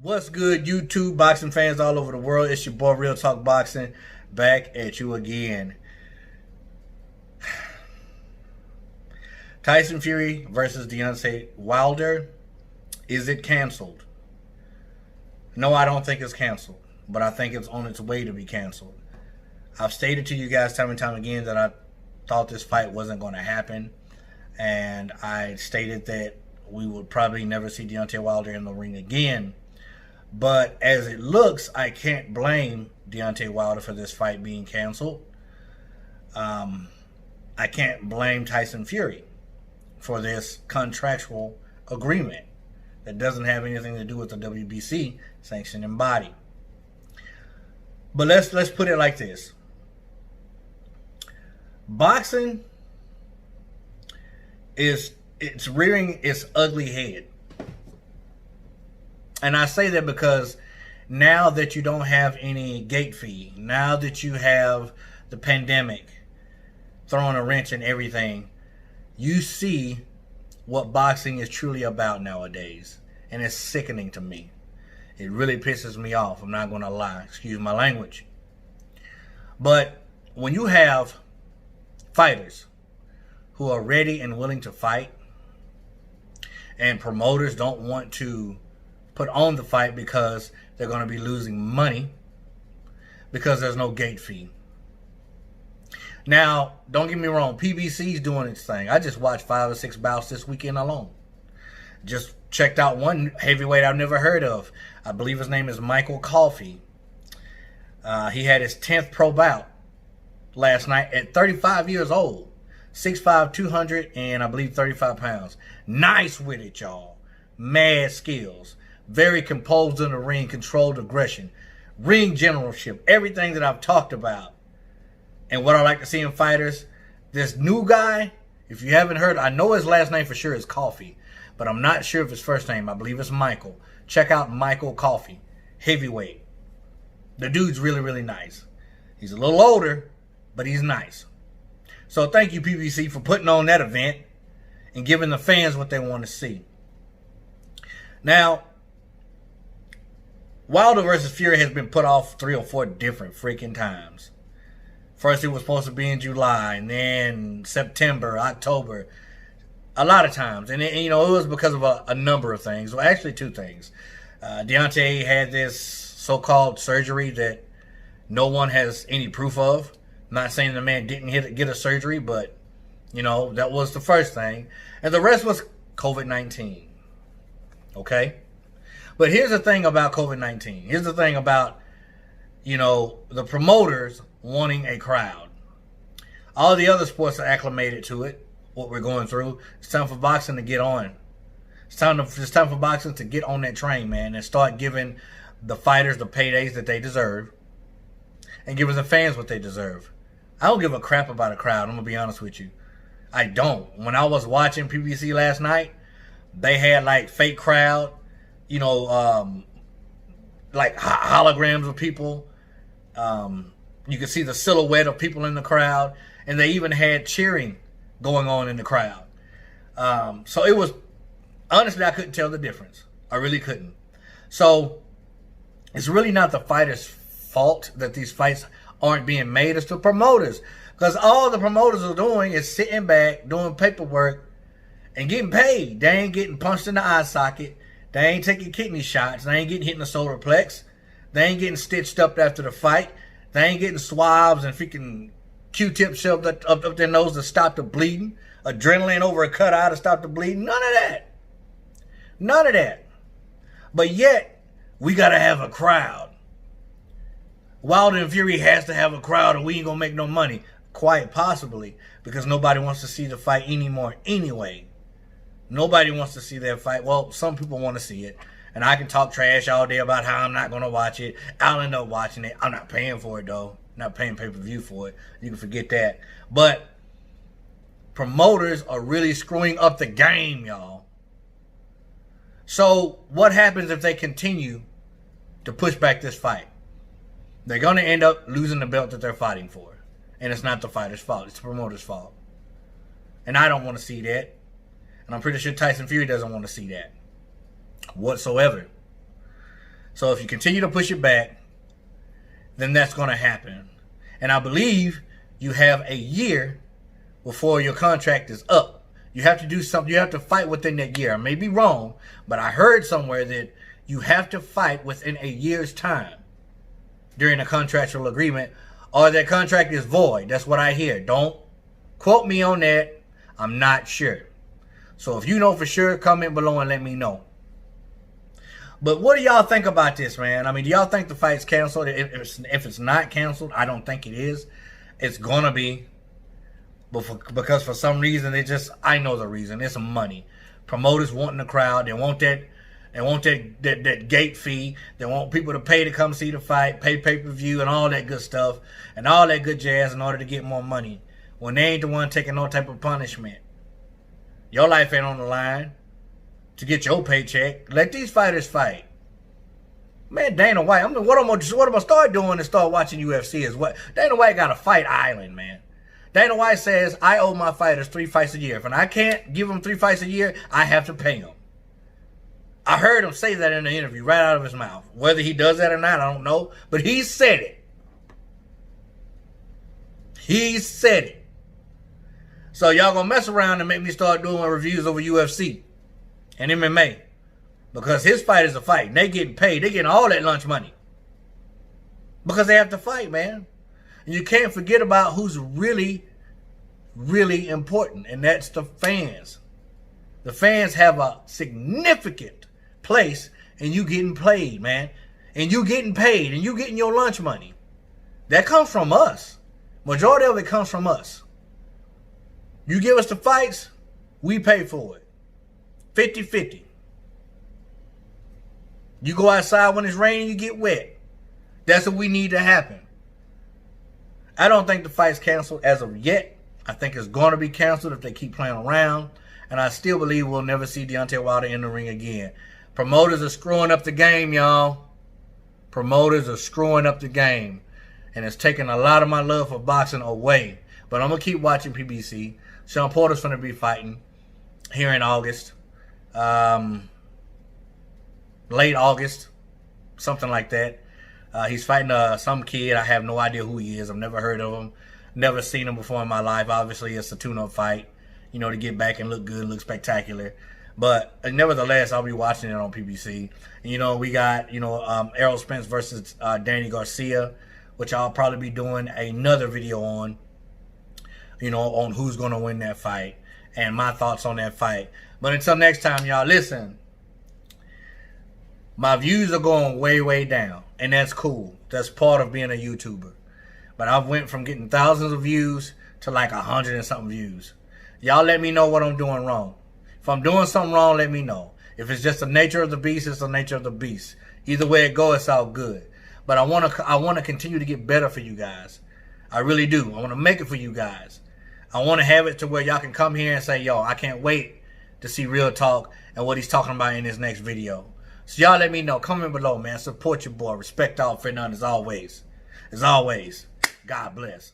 What's good, YouTube boxing fans all over the world? It's your boy Real Talk Boxing, back at you again. Tyson Fury versus Deontay Wilder. Is it canceled? No, I don't think it's canceled, but I think it's on its way to be canceled. I've stated to you guys time and time again that I thought this fight wasn't going to happen, and I stated that we would probably never see Deontay Wilder in the ring again. But as it looks, I can't blame Deontay Wilder for this fight being canceled. I can't blame Tyson Fury for this contractual agreement that doesn't have anything to do with the WBC sanctioning body. But let's put it like this. Boxing it's rearing its ugly head. And I say that because now that you don't have any gate fee, now that you have the pandemic throwing a wrench in everything, you see what boxing is truly about nowadays. And it's sickening to me. It really pisses me off. I'm not going to lie. Excuse my language. But when you have fighters who are ready and willing to fight, and promoters don't want to put on the fight because they're going to be losing money because there's no gate fee. Now, don't get me wrong, PBC's doing its thing. I just watched 5 or 6 bouts this weekend alone. Just checked out one heavyweight I've never heard of. I believe his name is Michael Coffey. He had his 10th pro bout last night at 35 years old. 6'5", 200, and I believe 35 pounds. Nice with it, y'all. Mad skills. Very composed in the ring, controlled aggression, ring generalship, everything that I've talked about. And what I like to see in fighters, this new guy, if you haven't heard, I know his last name for sure is Coffey, but I'm not sure of his first name. I believe it's Michael. Check out Michael Coffey, heavyweight. The dude's really, really nice. He's a little older, but he's nice. So thank you, PBC, for putting on that event and giving the fans what they want to see. Now, Wilder versus Fury has been put off 3 or 4 different freaking times. First, it was supposed to be in July, and then September, October, a lot of times. And it was because of a number of things. Well, actually 2 things. Deontay had this so-called surgery that no one has any proof of. I'm not saying the man didn't get a surgery, but, that was the first thing. And the rest was COVID-19. Okay? But here's the thing about COVID-19. Here's the thing about, the promoters wanting a crowd. All the other sports are acclimated to it, what we're going through. It's time for boxing to get on. It's time for boxing to get on that train, man, and start giving the fighters the paydays that they deserve and giving the fans what they deserve. I don't give a crap about a crowd, I'm going to be honest with you. I don't. When I was watching PBC last night, they had like fake crowd, like holograms of people. You could see the silhouette of people in the crowd, and they even had cheering going on in the crowd. So it was, honestly, I couldn't tell the difference. I really couldn't. So it's really not the fighters' fault that these fights aren't being made. It's the promoters, because all the promoters are doing is sitting back, doing paperwork, and getting paid. They ain't getting punched in the eye socket. They ain't taking kidney shots. They ain't getting hit in the solar plex. They ain't getting stitched up after the fight. They ain't getting swabs and freaking Q-tips shoved up their nose to stop the bleeding. Adrenaline over a cut eye to stop the bleeding. None of that. None of that. But yet, we got to have a crowd. Wilder and Fury has to have a crowd, or we ain't going to make no money. Quite possibly, because nobody wants to see the fight anymore anyway. Nobody wants to see that fight. Well, some people want to see it. And I can talk trash all day about how I'm not going to watch it. I'll end up watching it. I'm not paying for it, though. I'm not paying pay-per-view for it. You can forget that. But promoters are really screwing up the game, y'all. So what happens if they continue to push back this fight? They're going to end up losing the belt that they're fighting for. And it's not the fighter's fault. It's the promoter's fault. And I don't want to see that. And I'm pretty sure Tyson Fury doesn't want to see that whatsoever. So if you continue to push it back, then that's going to happen. And I believe you have a year before your contract is up. You have to do something. You have to fight within that year. I may be wrong, but I heard somewhere that you have to fight within a year's time during a contractual agreement, or that contract is void. That's what I hear. Don't quote me on that. I'm not sure. So if you know for sure, comment below and let me know. But what do y'all think about this, man? I mean, do y'all think the fight's canceled? If it's not canceled, I don't think it is. It's gonna be. Because for some reason, I know the reason. It's money. Promoters wanting the crowd. They want that gate fee. They want people to pay to come see the fight, pay pay-per-view and all that good stuff and all that good jazz in order to get more money. When they ain't the one taking no type of punishment. Your life ain't on the line to get your paycheck. Let these fighters fight. Man, Dana White, what I'm gonna start doing is start watching UFC is what Dana White got a fight island, man. Dana White says, I owe my fighters 3 fights a year. If I can't give them 3 fights a year, I have to pay them. I heard him say that in the interview right out of his mouth. Whether he does that or not, I don't know. But he said it. He said it. So y'all gonna mess around and make me start doing reviews over UFC and MMA. Because his fight is a fight. And they getting paid. They getting all that lunch money. Because they have to fight, man. And you can't forget about who's really, really important. And that's the fans. The fans have a significant place in you getting played, man. And you getting paid. And you getting your lunch money. That comes from us. Majority of it comes from us. You give us the fights, we pay for it. 50-50. You go outside when it's raining, you get wet. That's what we need to happen. I don't think the fight's canceled as of yet. I think it's going to be canceled if they keep playing around. And I still believe we'll never see Deontay Wilder in the ring again. Promoters are screwing up the game, y'all. Promoters are screwing up the game. And it's taking a lot of my love for boxing away. But I'm going to keep watching PBC. Sean Porter's going to be fighting here in August. Late August. Something like that. He's fighting some kid. I have no idea who he is. I've never heard of him. Never seen him before in my life. Obviously, it's a tune-up fight. You know, to get back and look good, look spectacular. But nevertheless, I'll be watching it on PBC. You know, we got, Errol Spence versus Danny Garcia, which I'll probably be doing another video on, on who's going to win that fight and my thoughts on that fight. But until next time, y'all, listen. My views are going way, way down. And that's cool. That's part of being a YouTuber. But I went from getting thousands of views to like 100 and something views. Y'all let me know what I'm doing wrong. If I'm doing something wrong, let me know. If it's just the nature of the beast, it's the nature of the beast. Either way it goes, it's all good. But I want to continue to get better for you guys. I really do. I want to make it for you guys. I want to have it to where y'all can come here and say, yo, I can't wait to see Real Talk and what he's talking about in his next video. So y'all let me know. Comment below, man. Support your boy. Respect all Fernand as always. As always, God bless.